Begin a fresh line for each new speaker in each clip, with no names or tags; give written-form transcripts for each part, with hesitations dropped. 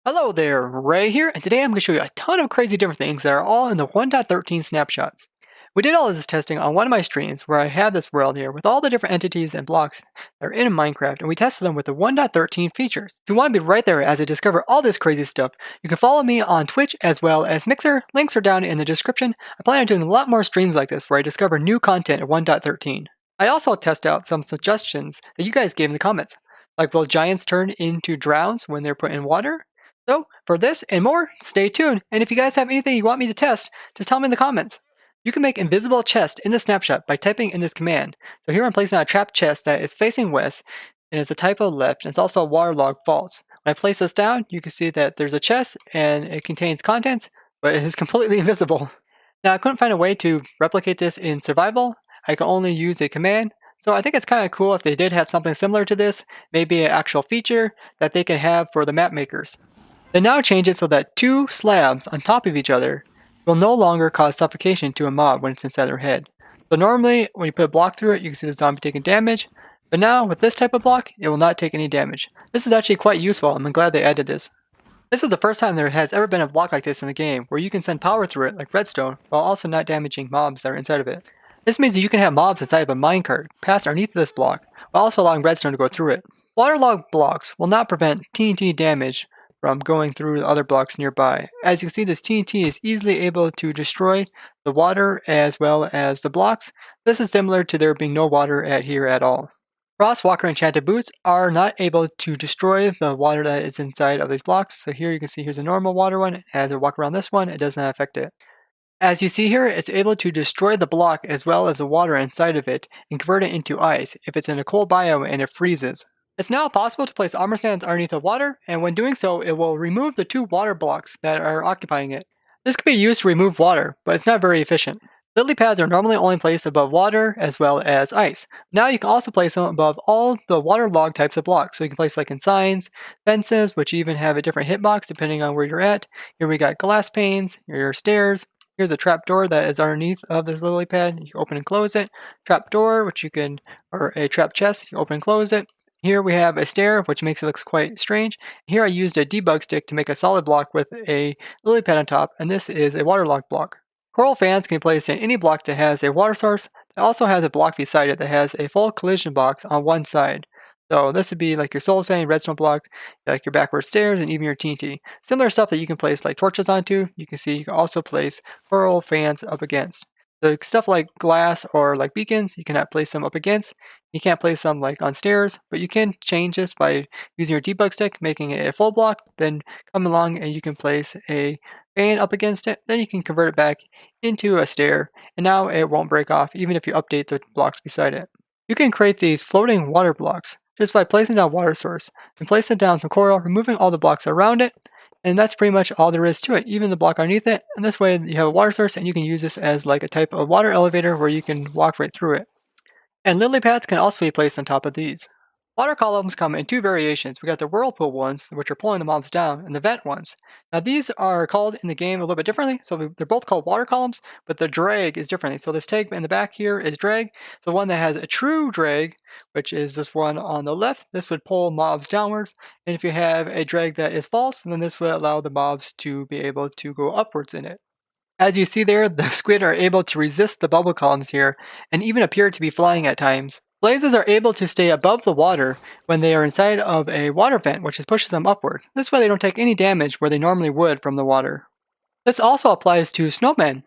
Hello there, Ray here, and today I'm going to show you a ton of crazy different things that are all in the 1.13 snapshots. We did all of this testing on one of my streams where I have this world here with all the different entities and blocks that are in Minecraft, and we tested them with the 1.13 features. If you want to be right there as I discover all this crazy stuff, you can follow me on Twitch as well as Mixer. Links are down in the description. I plan on doing a lot more streams like this where I discover new content at 1.13. I also test out some suggestions that you guys gave in the comments, like will giants turn into drowns when they're put in water? So, for this and more, stay tuned. And if you guys have anything you want me to test, just tell me in the comments. You can make invisible chest in the snapshot by typing in this command. So here I'm placing a trapped chest that is facing west, and it's a typo left, and it's also a waterlogged false. When I place this down, you can see that there's a chest, and it contains contents, but it is completely invisible. Now, I couldn't find a way to replicate this in survival. I can only use a command. So I think it's kind of cool if they did have something similar to this, maybe an actual feature that they can have for the map makers. They now change it so that two slabs on top of each other will no longer cause suffocation to a mob when it's inside their head. So normally, when you put a block through it, you can see the zombie taking damage, but now with this type of block, it will not take any damage. This is actually quite useful, and I'm glad they added this. This is the first time there has ever been a block like this in the game, where you can send power through it like redstone, while also not damaging mobs that are inside of it. This means that you can have mobs inside of a minecart pass underneath this block, while also allowing redstone to go through it. Waterlogged blocks will not prevent TNT damage from going through the other blocks nearby. As you can see, this TNT is easily able to destroy the water as well as the blocks. This is similar to there being no water here at all. Frostwalker enchanted boots are not able to destroy the water that is inside of these blocks. So here you can see here's a normal water one. As I walk around this one, it does not affect it. As you see here, it's able to destroy the block as well as the water inside of it and convert it into ice if it's in a cold biome and it freezes. It's now possible to place armor stands underneath the water, and when doing so, it will remove the two water blocks that are occupying it. This can be used to remove water, but it's not very efficient. Lily pads are normally only placed above water as well as ice. Now you can also place them above all the waterlogged types of blocks. So you can place like in signs, fences, which even have a different hitbox depending on where you're at. Here we got glass panes, your stairs. Here's a trap door that is underneath of this lily pad. You can open and close it. Trap door, which you can, or a trap chest, you open and close it. Here we have a stair, which makes it look quite strange. Here I used a debug stick to make a solid block with a lily pad on top, and this is a waterlogged block. Coral fans can be placed in any block that has a water source. It also has a block beside it that has a full collision box on one side. So this would be like your soul sand, redstone block, like your backward stairs, and even your TNT. Similar stuff that you can place like torches onto. You can see you can also place coral fans up against. The stuff like glass or like beacons, you cannot place them up against. You can't place them like on stairs, but you can change this by using your debug stick, making it a full block, then come along and you can place a fan up against it. Then you can convert it back into a stair, and now it won't break off even if you update the blocks beside it. You can create these floating water blocks just by placing down water source and placing down some coral, removing all the blocks around it, and that's pretty much all there is to it, even the block underneath it. And this way you have a water source and you can use this as like a type of water elevator where you can walk right through it. And lily pads can also be placed on top of these. Water columns come in two variations. We got the whirlpool ones, which are pulling the mobs down, and the vent ones. Now these are called in the game a little bit differently. So they're both called water columns, but the drag is differently. So this tag in the back here is drag. So one that has a true drag, which is this one on the left, this would pull mobs downwards. And if you have a drag that is false, then this would allow the mobs to be able to go upwards in it. As you see there, the squid are able to resist the bubble columns here, and even appear to be flying at times. Blazes are able to stay above the water when they are inside of a water vent, which pushes them upwards. This way they don't take any damage where they normally would from the water. This also applies to snowmen.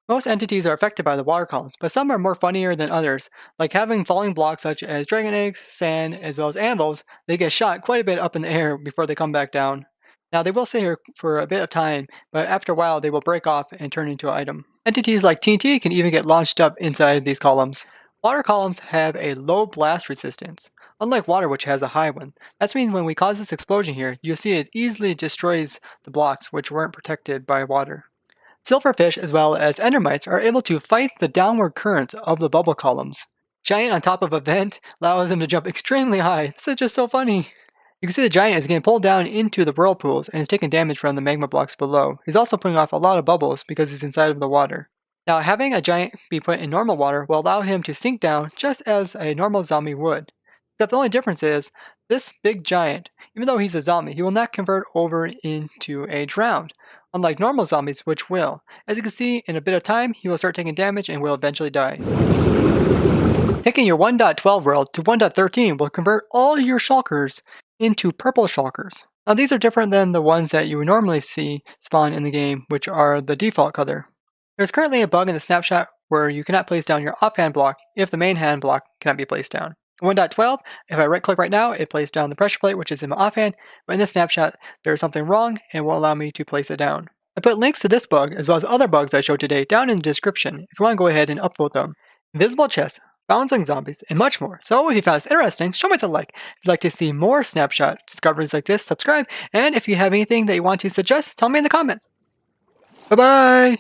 Most entities are affected by the water columns, but some are more funnier than others, like having falling blocks such as dragon eggs, sand, as well as anvils. They get shot quite a bit up in the air before they come back down. Now they will stay here for a bit of time, but after a while they will break off and turn into an item. Entities like TNT can even get launched up inside these columns. Water columns have a low blast resistance, unlike water which has a high one. That means when we cause this explosion here, you'll see it easily destroys the blocks which weren't protected by water. Silverfish as well as endermites are able to fight the downward current of the bubble columns. Giant on top of a vent allows them to jump extremely high. This is just so funny. You can see the giant is getting pulled down into the whirlpools and is taking damage from the magma blocks below. He's also putting off a lot of bubbles because he's inside of the water. Now, having a giant be put in normal water will allow him to sink down just as a normal zombie would. Except the only difference is, this big giant Even though he's a zombie, he will not convert over into a drowned, unlike normal zombies, which will. As you can see, in a bit of time, he will start taking damage and will eventually die. Taking your 1.12 world to 1.13 will convert all your shulkers into purple shulkers. Now these are different than the ones that you would normally see spawn in the game, which are the default color. There's currently a bug in the snapshot where you cannot place down your offhand block if the main hand block cannot be placed down. 1.12, if I right click right now, it places down the pressure plate, which is in my offhand, but in this snapshot, there is something wrong and will allow me to place it down. I put links to this bug, as well as other bugs I showed today, down in the description if you want to go ahead and upvote them. Invisible chests, bouncing zombies, and much more. So if you found this interesting, show me a like. If you'd like to see more snapshot discoveries like this, subscribe, and if you have anything that you want to suggest, tell me in the comments. Bye-bye!